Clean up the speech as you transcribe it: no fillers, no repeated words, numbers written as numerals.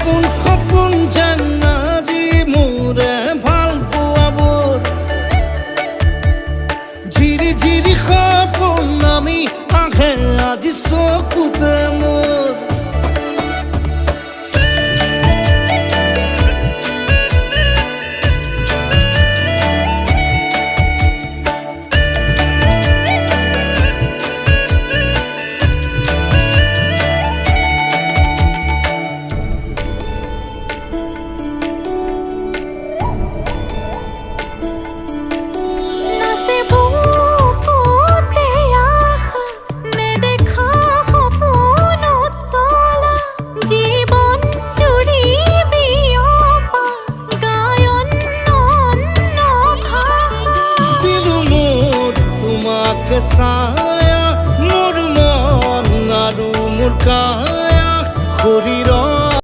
সপোন যেন আজি মোৰে ভাল পোৱাবোৰ ঝিৰি ঝিৰি সপোন আমি আহে আজি চকুতে মোৰ ছায়া মোৰ মন আৰু মোৰ কায়া শৰীৰ